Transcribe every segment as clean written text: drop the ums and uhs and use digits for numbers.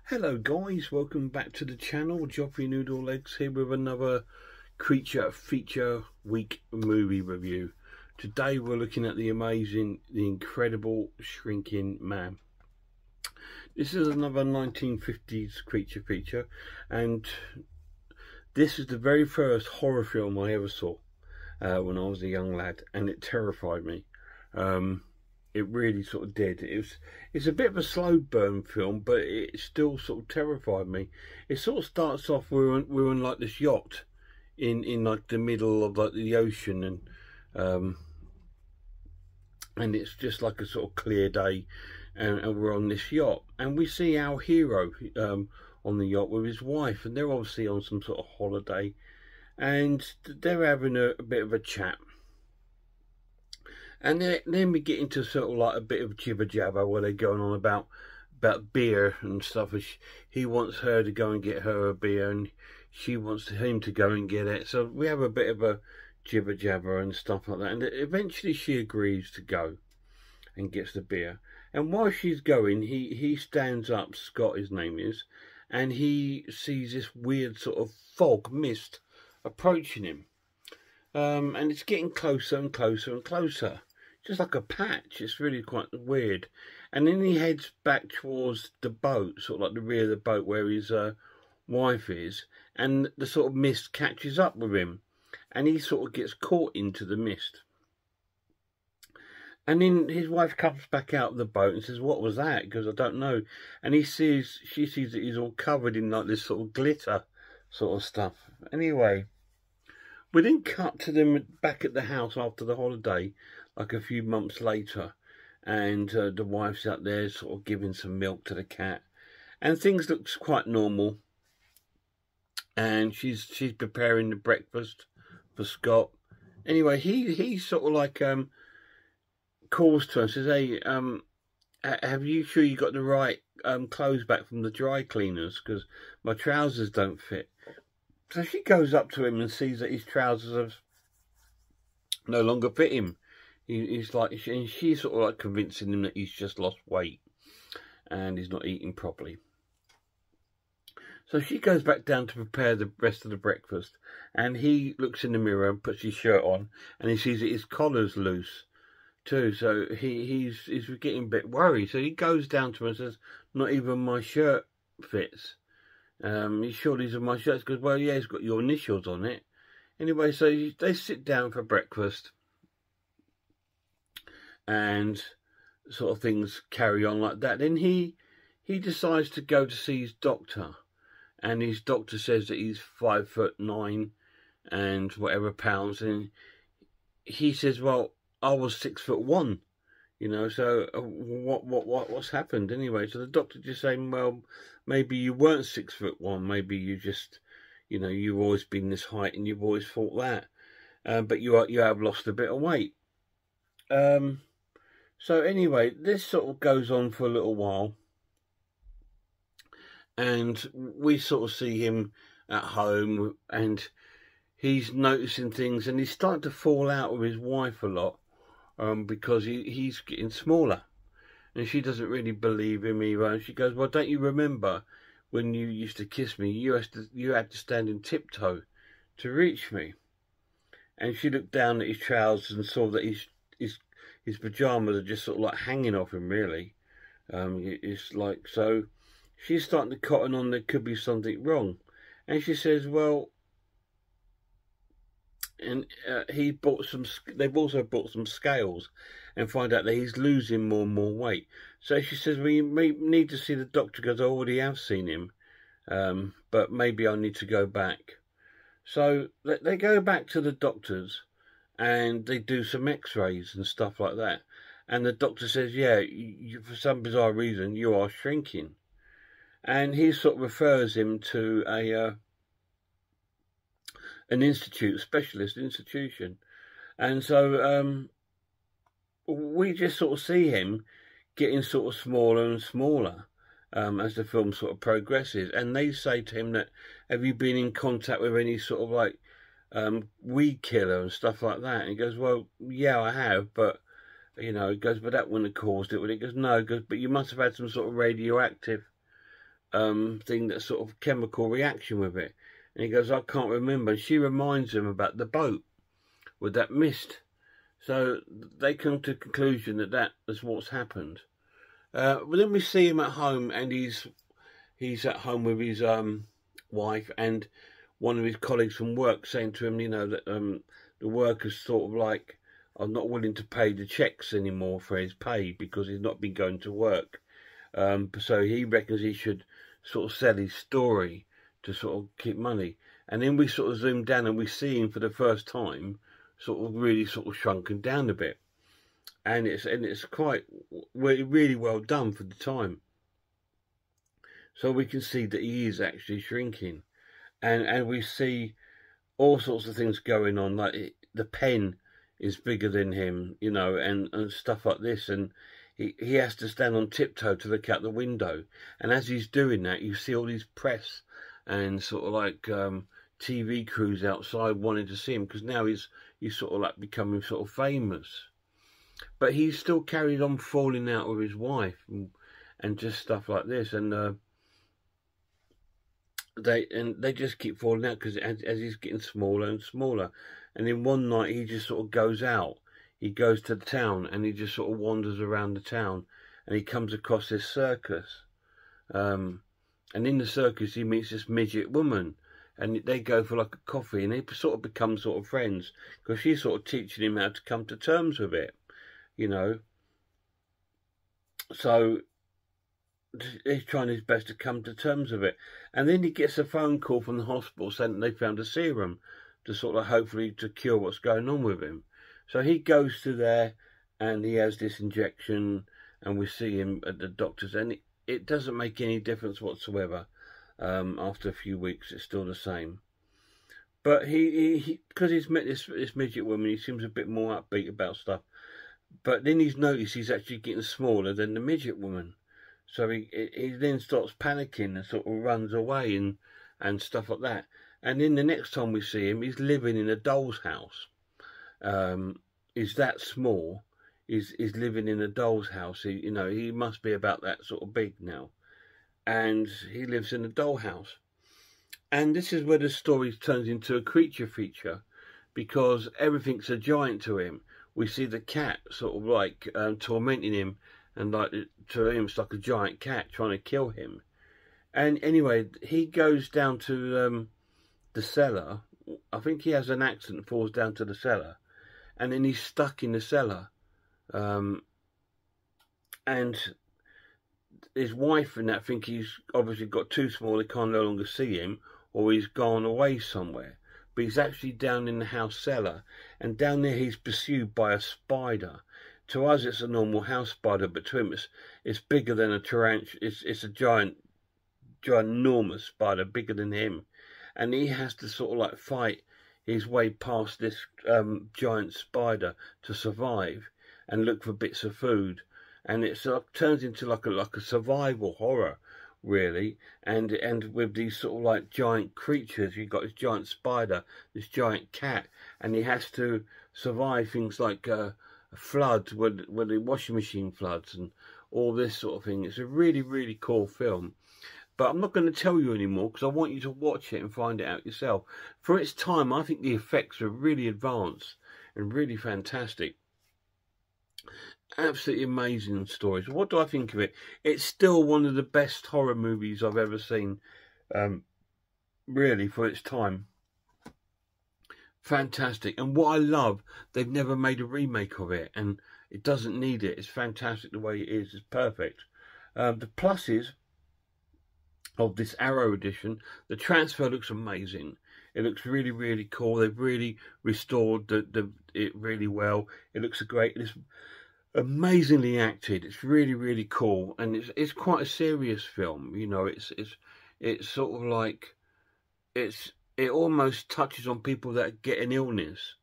Hello guys, welcome back to the channel. Joffrey Noodle Legs here with another Creature Feature Week movie review. Today we're looking at the incredible Shrinking Man. This is another 1950s creature feature, and this is the very first horror film I ever saw when I was a young lad, and it terrified me. It really sort of did. It's a bit of a slow burn film, but it still sort of terrified me. It sort of starts off, we're on like this yacht in like the middle of like the ocean, and it's just like a sort of clear day, and we're on this yacht, and we see our hero on the yacht with his wife, and they're obviously on some sort of holiday, and they're having a bit of a chat. And then we get into sort of like a bit of jibber jabber where they're going on about beer and stuff. He wants her to go and get her a beer, and she wants him to go and get it. So we have a bit of a jibber jabber and stuff like that. And eventually she agrees to go and gets the beer. And while she's going, he stands up, Scott his name is, and he sees this weird sort of fog mist approaching him. And it's getting closer and closer and closer. Just like a patch. It's really quite weird. And then he heads back towards the boat, sort of like the rear of the boat where his wife is, and the sort of mist catches up with him, and he sort of gets caught into the mist. And then his wife comes back out of the boat and says, "What was that?" Because I don't know. And she sees that he's all covered in like this sort of glitter sort of stuff. Anyway, we then cut to them back at the house after the holiday, like a few months later, and the wife's out there sort of giving some milk to the cat, and things looks quite normal, and she's preparing the breakfast for Scott. Anyway, he sort of like calls to her and says, "Hey, have you sure you got the right clothes back from the dry cleaners, because my trousers don't fit?" So she goes up to him and sees that his trousers have no longer fit him. He's like, and she's sort of like convincing him that he's just lost weight and he's not eating properly. So she goes back down to prepare the rest of the breakfast, and he looks in the mirror and puts his shirt on, and he sees that his collar's loose too. So he's getting a bit worried. So he goes down to her and says, "Not even my shirt fits. You sure these are my shirts?" Because, "Well, yeah, it's got your initials on it." Anyway, so they sit down for breakfast, and sort of things carry on like that. Then he decides to go to see his doctor, and his doctor says that he's 5'9" and whatever pounds, and he says, "Well, I was 6'1", you know, so what's happened?" Anyway, so the doctor just saying, "Well, maybe you weren't 6'1", maybe you just, you know, you've always been this height and you've always thought that, but you have lost a bit of weight." So anyway, this sort of goes on for a little while, and we sort of see him at home, and he's noticing things, and he's starting to fall out with his wife a lot, because he's getting smaller, and she doesn't really believe him either. And she goes, "Well, don't you remember when you used to kiss me, you had to stand in tiptoe to reach me?" And she looked down at his trousers and saw that his pajamas are just sort of like hanging off him, really. It's like, so she's starting to cotton on there could be something wrong. And she says, "Well," and they've also bought some scales, and find out that he's losing more and more weight. So she says, "We may need to see the doctor, because I already have seen him, but maybe I need to go back." So they go back to the doctor's, and they do some x-rays and stuff like that. And the doctor says, "Yeah, for some bizarre reason, you are shrinking." And he sort of refers him to an institute, specialist institution. And so we just sort of see him getting sort of smaller and smaller as the film sort of progresses. And they say to him that, "Have you been in contact with any sort of like weed killer and stuff like that?" And he goes, "Well, yeah, I have, but you know," he goes, "but that wouldn't have caused it." But he goes, "No," he goes, "but you must have had some sort of radioactive thing, that sort of chemical reaction with it. And he goes, I can't remember. And she reminds him about the boat with that mist. So they come to the conclusion that that is what's happened. But then we see him at home, and he's at home with his wife, and one of his colleagues from work saying to him, you know, that the workers sort of like are not willing to pay the checks anymore for his pay because he's not been going to work. So he reckons he should sort of sell his story to sort of keep money. And then we sort of zoom down and we see him for the first time sort of really sort of shrunken down a bit. And it's quite really well done for the time. So we can see that he is actually shrinking. And we see all sorts of things going on, like the pen is bigger than him, you know, and stuff like this. And he has to stand on tiptoe to look out the window. And as he's doing that, you see all these press and sort of like TV crews outside wanting to see him, because now he's sort of like becoming sort of famous. But he still carried on falling out with his wife and just stuff like this. And they just keep falling out because as he's getting smaller and smaller. And then one night he just sort of goes out. He goes to the town and he just sort of wanders around the town, and he comes across this circus. And in the circus he meets this midget woman, and they go for like a coffee, and they sort of become sort of friends because she's sort of teaching him how to come to terms with it, you know. So he's trying his best to come to terms with it. And then he gets a phone call from the hospital saying that they found a serum to sort of hopefully to cure what's going on with him. So he goes to there and he has this injection, and we see him at the doctor's, and it doesn't make any difference whatsoever. After a few weeks, it's still the same. But he because he's met this midget woman, he seems a bit more upbeat about stuff. But then he's noticed he's actually getting smaller than the midget woman. So he then starts panicking and sort of runs away and stuff like that. And then the next time we see him, he's living in a doll's house. He's that small. He's living in a doll's house. You know, he must be about that sort of big now. And he lives in a dollhouse. And this is where the story turns into a creature feature, because everything's a giant to him. We see the cat sort of like tormenting him, and like to him it's like a giant cat trying to kill him. And anyway, he goes down to the cellar. I think he has an accident, falls down to the cellar, and then he's stuck in the cellar. And his wife and that think he's obviously got too small, they can't no longer see him, or he's gone away somewhere. But he's actually down in the house cellar, and down there he's pursued by a spider. To us it's a normal house spider, but to him it's bigger than a tarantula. It's a ginormous spider, bigger than him. And he has to sort of like fight his way past this giant spider to survive and look for bits of food. And it sort of turns into like a survival horror, really. And with these sort of like giant creatures, you've got this giant spider, this giant cat, and he has to survive things like a flood, when the washing machine floods and all this sort of thing. It's a really, really cool film. But I'm not going to tell you anymore because I want you to watch it and find it out yourself. For its time, I think the effects are really advanced and really fantastic. Absolutely amazing stories. What do I think of it? It's still one of the best horror movies I've ever seen, really, for its time. Fantastic. And what I love, they've never made a remake of it, and it doesn't need it. It's fantastic the way it is. It's perfect. The pluses of this Arrow edition, the transfer looks amazing. It looks really, really cool. They've really restored it really well. It looks great. It's amazingly acted. It's really, really cool, and it's quite a serious film. You know, it's sort of like it almost touches on people that get an illness,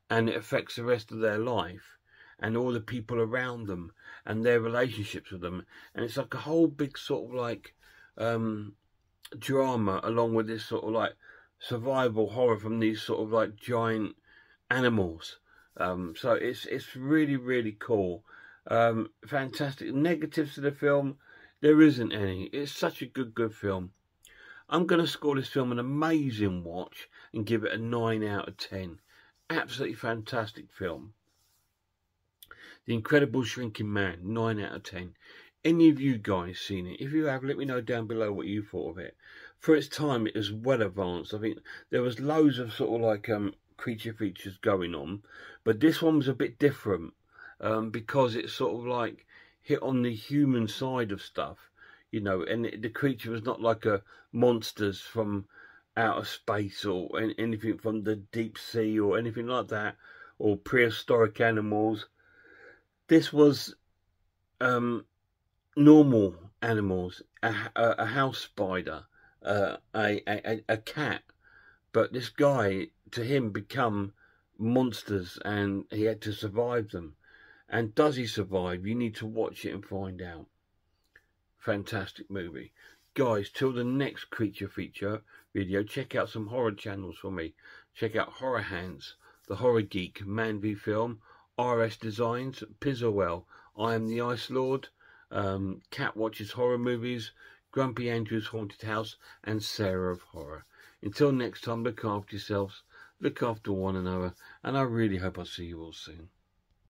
and it affects the rest of their life and all the people around them and their relationships with them. And it's like a whole big sort of like drama, along with this sort of like survival horror from these sort of like giant animals. So it's really, really cool. Fantastic. Negatives to the film, There isn't any. It's such a good film. I'm going to score this film an amazing watch and give it a 9 out of 10. Absolutely fantastic film. The Incredible Shrinking Man, 9 out of 10. Any of you guys seen it? If you have, let me know down below what you thought of it. For its time, it was well advanced. I think there was loads of sort of like creature features going on, but this one was a bit different because it sort of like hit on the human side of stuff, you know, and the creature was not like a monsters from outer space or anything from the deep sea or anything like that, or prehistoric animals. This was normal animals, a house spider, a cat, but this guy, to him, become monsters and he had to survive them. And does he survive? You need to watch it and find out. Fantastic movie. Guys, till the next creature feature video, check out some horror channels for me. Check out Horror Hands, The Horror Geek, Man v Film, RS Designs, Pizzowell, I Am the Ice Lord, Cat Watches Horror Movies, Grumpy Andrew's Haunted House, and Sarah of Horror. Until next time, look after yourselves, look after one another, and I really hope I see you all soon.